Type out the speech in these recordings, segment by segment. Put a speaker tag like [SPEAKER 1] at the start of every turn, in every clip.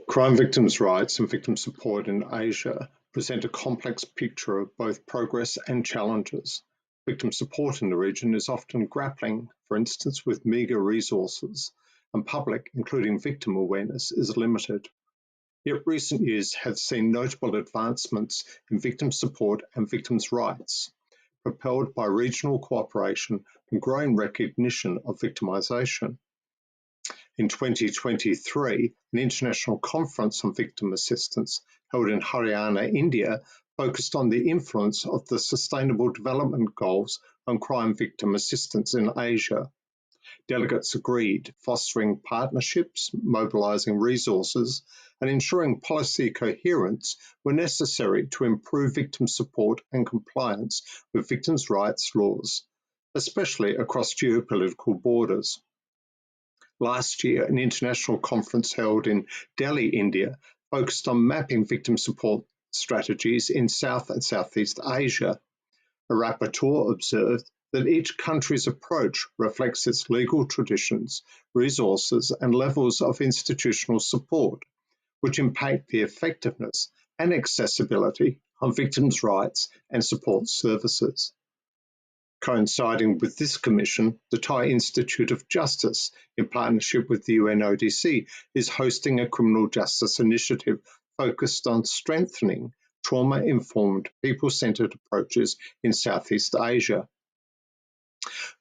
[SPEAKER 1] Crime victims' rights and victim support in Asia present a complex picture of both progress and challenges. Victim support in the region is often grappling, for instance, with meagre resources, and public, including victim awareness, is limited. Yet recent years have seen notable advancements in victim support and victims' rights, propelled by regional cooperation and growing recognition of victimisation. In 2023, an international conference on victim assistance held in Haryana, India, focused on the influence of the Sustainable Development Goals on crime victim assistance in Asia. Delegates agreed fostering partnerships, mobilising resources, and ensuring policy coherence were necessary to improve victim support and compliance with victims' rights laws, especially across geopolitical borders. Last year, an international conference held in Delhi, India, focused on mapping victim support strategies in South and Southeast Asia. A rapporteur observed that each country's approach reflects its legal traditions, resources, and levels of institutional support, which impact the effectiveness and accessibility of victims' rights and support services. Coinciding with this commission, the Thai Institute of Justice, in partnership with the UNODC, is hosting a criminal justice initiative focused on strengthening trauma-informed, people-centred approaches in Southeast Asia.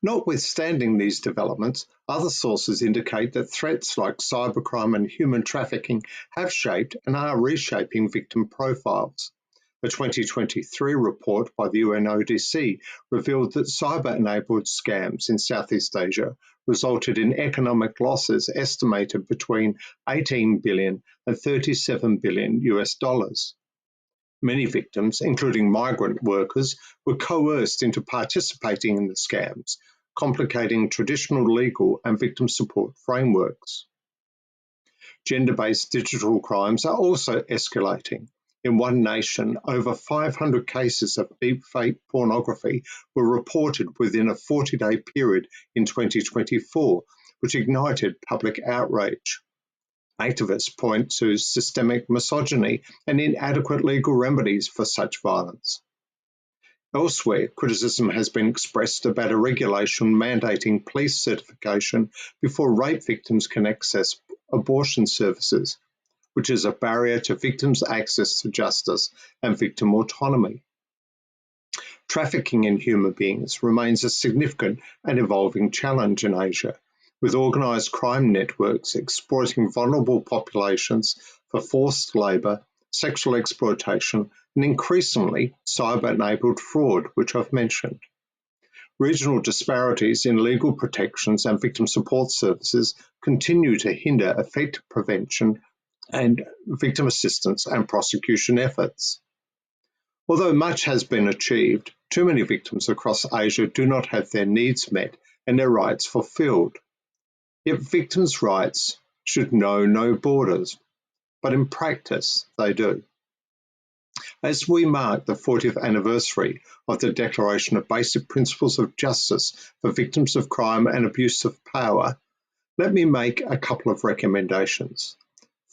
[SPEAKER 1] Notwithstanding these developments, other sources indicate that threats like cybercrime and human trafficking have shaped and are reshaping victim profiles. A 2023 report by the UNODC revealed that cyber-enabled scams in Southeast Asia resulted in economic losses estimated between 18 billion and 37 billion US dollars. Many victims, including migrant workers, were coerced into participating in the scams, complicating traditional legal and victim support frameworks. Gender-based digital crimes are also escalating. In one nation, over 500 cases of deepfake pornography were reported within a 40-day period in 2024, which ignited public outrage. Activists point to systemic misogyny and inadequate legal remedies for such violence. Elsewhere, criticism has been expressed about a regulation mandating police certification before rape victims can access abortion services, which is a barrier to victims' access to justice and victim autonomy. Trafficking in human beings remains a significant and evolving challenge in Asia, with organised crime networks exploiting vulnerable populations for forced labour, sexual exploitation, and increasingly cyber-enabled fraud, which I've mentioned. Regional disparities in legal protections and victim support services continue to hinder effective prevention and victim assistance and prosecution efforts. Although much has been achieved, too many victims across Asia do not have their needs met and their rights fulfilled. Yet victims' rights should know no borders, but in practice they do. As we mark the 40th anniversary of the Declaration of Basic Principles of Justice for Victims of Crime and Abuse of Power, let me make a couple of recommendations.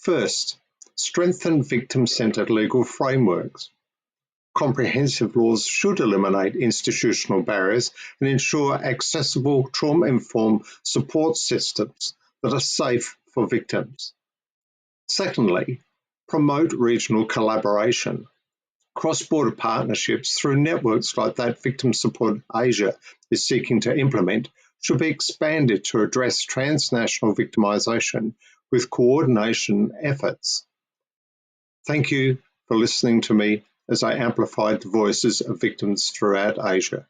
[SPEAKER 1] First, strengthen victim-centred legal frameworks. Comprehensive laws should eliminate institutional barriers and ensure accessible, trauma-informed support systems that are safe for victims. Secondly, promote regional collaboration. Cross-border partnerships through networks like that Victim Support Asia is seeking to implement should be expanded to address transnational victimisation with coordination efforts. Thank you for listening to me as I amplified the voices of victims throughout Asia.